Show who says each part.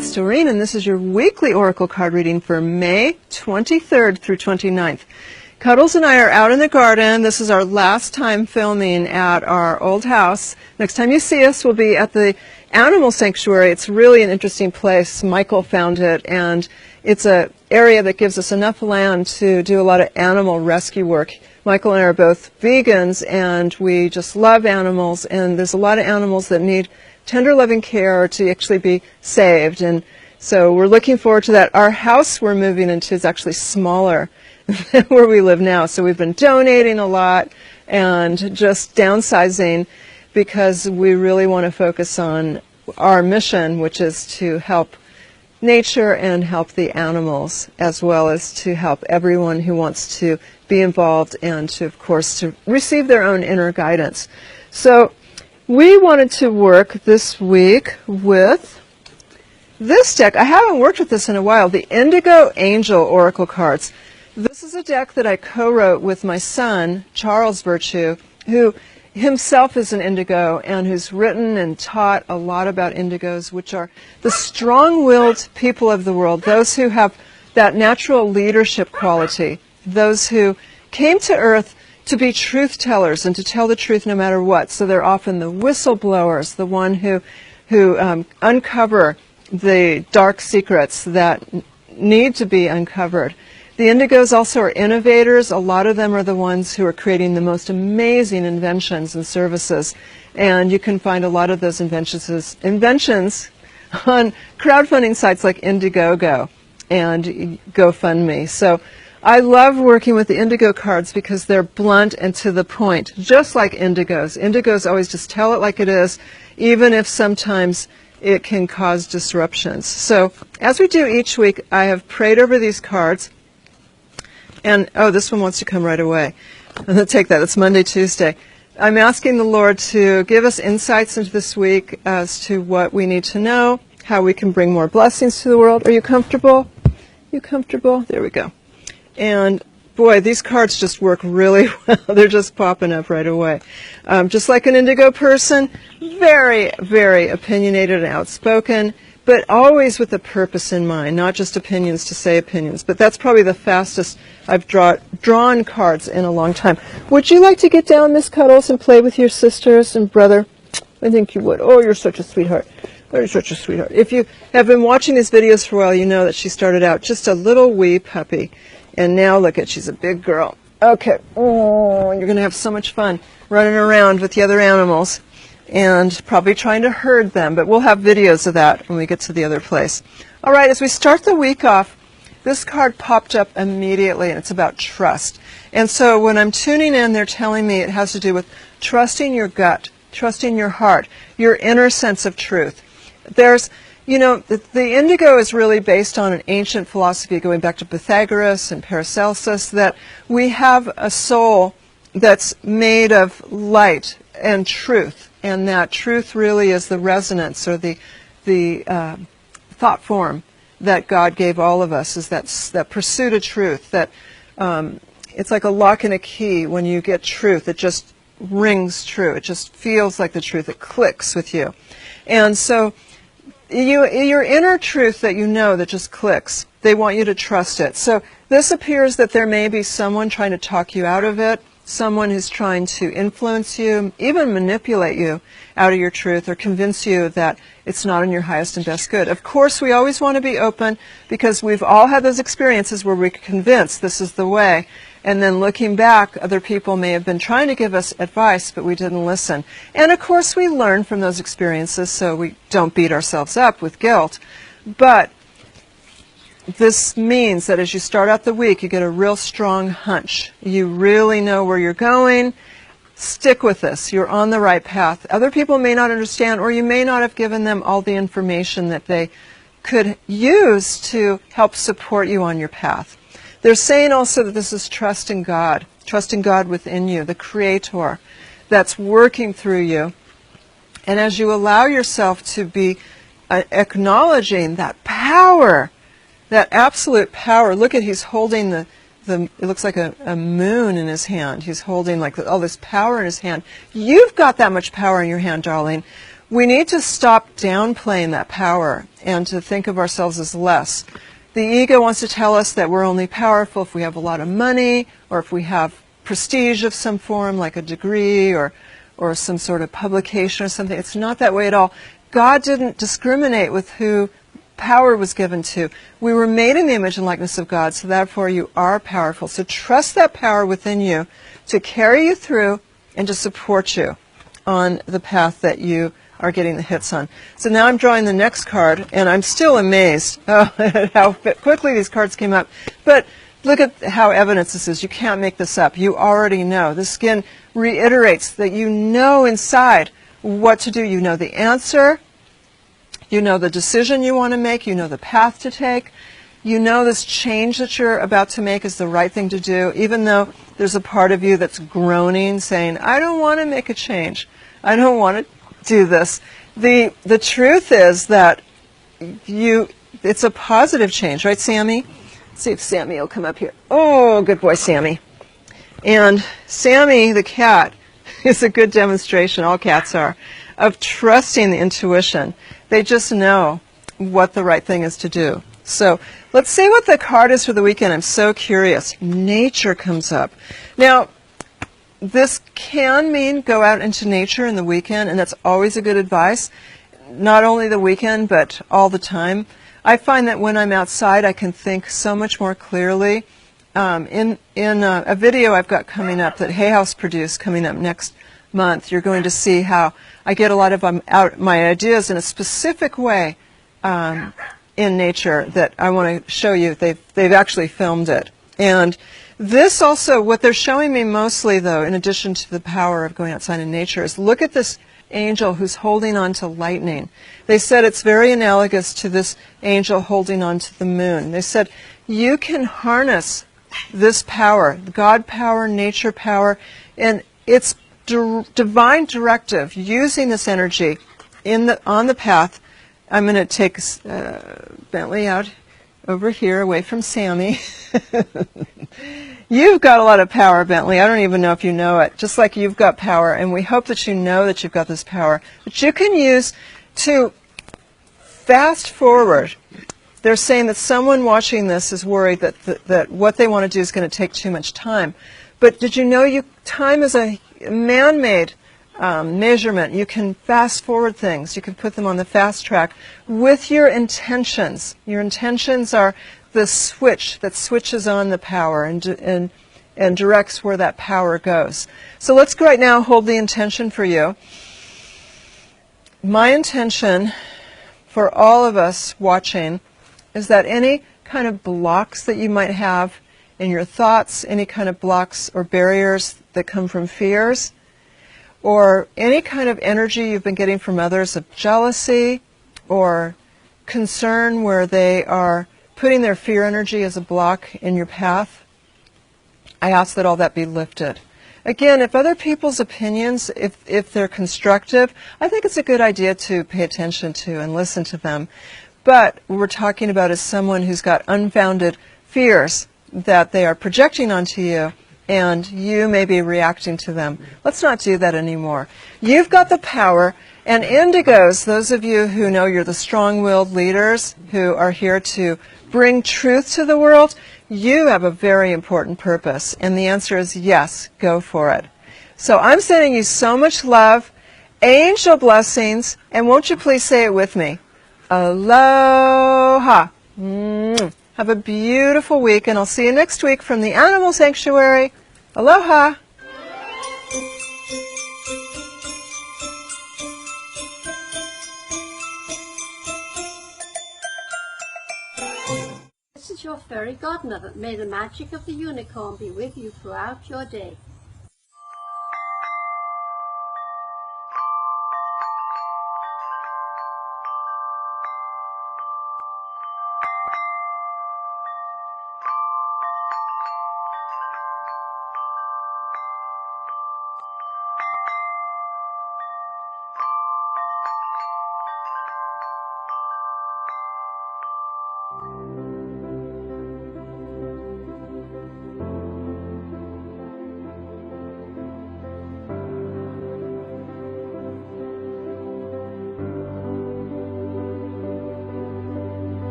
Speaker 1: it's Doreen, and this is your weekly Oracle card reading for May 23rd through 29th. Cuddles and I are out in the garden. This is our last time filming at our old house. Next time you see us, we'll be at the animal sanctuary. It's really an interesting place. Michael found it, and it's an area that gives us enough land to do a lot of animal rescue work. Michael and I are both vegans, and we just love animals, and there's a lot of animals that need tender loving care to actually be saved, and so we're looking forward to that. Our house we're moving into is actually smaller than where we live now, so we've been donating a lot and just downsizing because we really want to focus on our mission, which is to help nature and help the animals, as well as to help everyone who wants to be involved and to, of course, to receive their own inner guidance. So we wanted to work this week with this deck. I haven't worked with this in a while, the Indigo Angel Oracle cards. This is a deck that I co-wrote with my son, Charles Virtue, who himself is an indigo and who's written and taught a lot about indigos, which are the strong-willed people of the world, those who have that natural leadership quality, those who came to Earth to be truth tellers and to tell the truth no matter what. So they're often the whistleblowers, the one who uncover the dark secrets that need to be uncovered. The indigos also are innovators. A lot of them are the ones who are creating the most amazing inventions and services. And you can find a lot of those inventions on crowdfunding sites like Indiegogo and GoFundMe. So I love working with the indigo cards because they're blunt and to the point, just like indigos. Indigos always just tell it like it is, even if sometimes it can cause disruptions. So as we do each week, I have prayed over these cards. And, oh, this one wants to come right away. I'm going to take that. It's Monday, Tuesday. I'm asking the Lord to give us insights into this week as to what we need to know, how we can bring more blessings to the world. Are you comfortable? You comfortable? There we go. And boy, these cards just work really well. They're just popping up right away. Just like an indigo person, very, very opinionated and outspoken, but always with a purpose in mind, not just opinions to say opinions. But that's probably the fastest I've drawn cards in a long time. Would you like to get down, Miss Cuddles, and play with your sisters and brother? I think you would. Oh, you're such a sweetheart. Oh, you're such a sweetheart. If you have been watching these videos for a while, you know that she started out just a little wee puppy. And now, look at, she's a big girl. Okay. Oh, you're going to have so much fun running around with the other animals and probably trying to herd them. But we'll have videos of that when we get to the other place. All right, as we start the week off, this card popped up immediately, and it's about trust. And so when I'm tuning in, they're telling me it has to do with trusting your gut, trusting your heart, your inner sense of truth. There's, you know, the indigo is really based on an ancient philosophy going back to Pythagoras and Paracelsus, that we have a soul that's made of light and truth, and that truth really is the resonance or the thought form that God gave all of us, is that pursuit of truth, that it's like a lock and a key. When you get truth, it just rings true. It just feels like the truth. It clicks with you. And so your inner truth that you know that just clicks, they want you to trust it. So this appears that there may be someone trying to talk you out of it, someone who's trying to influence you, even manipulate you out of your truth or convince you that it's not in your highest and best good. Of course, we always want to be open because we've all had those experiences where we're convinced this is the way. And then looking back, other people may have been trying to give us advice, but we didn't listen. And of course, we learn from those experiences, so we don't beat ourselves up with guilt. But this means that as you start out the week, you get a real strong hunch. You really know where you're going. Stick with this. You're on the right path. Other people may not understand, or you may not have given them all the information that they could use to help support you on your path. They're saying also that this is trust in God within you, the Creator that's working through you. And as you allow yourself to be acknowledging that power, that absolute power. Look at, he's holding it looks like a moon in his hand. He's holding like all this power in his hand. You've got that much power in your hand, darling. we need to stop downplaying that power and to think of ourselves as less. The ego wants to tell us that we're only powerful if we have a lot of money, or if we have prestige of some form, like a degree or some sort of publication or something. It's not that way at all. God didn't discriminate with who power was given to. We were made in the image and likeness of God, so therefore you are powerful. So trust that power within you to carry you through and to support you on the path that you are getting the hits on. So now I'm drawing the next card, and I'm still amazed at how quickly these cards came up. But look at how evidence this is. You can't make this up. You already know. The skin reiterates that you know inside what to do. You know the answer. You know the decision you want to make. You know the path to take. You know this change that you're about to make is the right thing to do, even though there's a part of you that's groaning, saying, I don't want to make a change. I don't want to do this. The truth is that it's a positive change, right, Sammy? Let's see if Sammy will come up here. Oh, good boy, Sammy. And Sammy, the cat, is a good demonstration, all cats are, of trusting the intuition. They just know what the right thing is to do. So let's see what the card is for the weekend. I'm so curious. Nature comes up. Now, this can mean go out into nature in the weekend, and that's always a good advice. Not only the weekend, but all the time. I find that when I'm outside, I can think so much more clearly. In a video I've got coming up that Hay House produced coming up next month, you're going to see how I get a lot of my ideas in a specific way in nature that I want to show you. They've actually filmed it. And this also, what they're showing me mostly, though, in addition to the power of going outside in nature, is look at this angel who's holding on to lightning. They said it's very analogous to this angel holding on to the moon. They said you can harness this power, God power, nature power, and it's divine directive using this energy on the path. I'm going to take Bentley out over here away from Sammy. You've got a lot of power, Bentley. I don't even know if you know it. Just like you've got power, and we hope that you know that you've got this power that you can use to fast forward. They're saying that someone watching this is worried that what they want to do is going to take too much time. But did you know time is a man-made measurement? You can fast forward things. You can put them on the fast track with your intentions. Your intentions are the switch that switches on the power and directs where that power goes. So let's go right now hold the intention for you. My intention for all of us watching is that any kind of blocks that you might have in your thoughts, any kind of blocks or barriers that come from fears, or any kind of energy you've been getting from others of jealousy or concern where they are putting their fear energy as a block in your path, I ask that all that be lifted. Again, if other people's opinions, if they're constructive, I think it's a good idea to pay attention to and listen to them. But what we're talking about is someone who's got unfounded fears that they are projecting onto you, and you may be reacting to them. Let's not do that anymore. You've got the power, and indigos, those of you who know you're the strong-willed leaders who are here to bring truth to the world, you have a very important purpose, and the answer is yes, go for it. So I'm sending you so much love, angel blessings, and won't you please say it with me? Aloha. Have a beautiful week, and I'll see you next week from the Animal Sanctuary. Aloha.
Speaker 2: This is your fairy godmother. May the magic of the unicorn be with you throughout your day.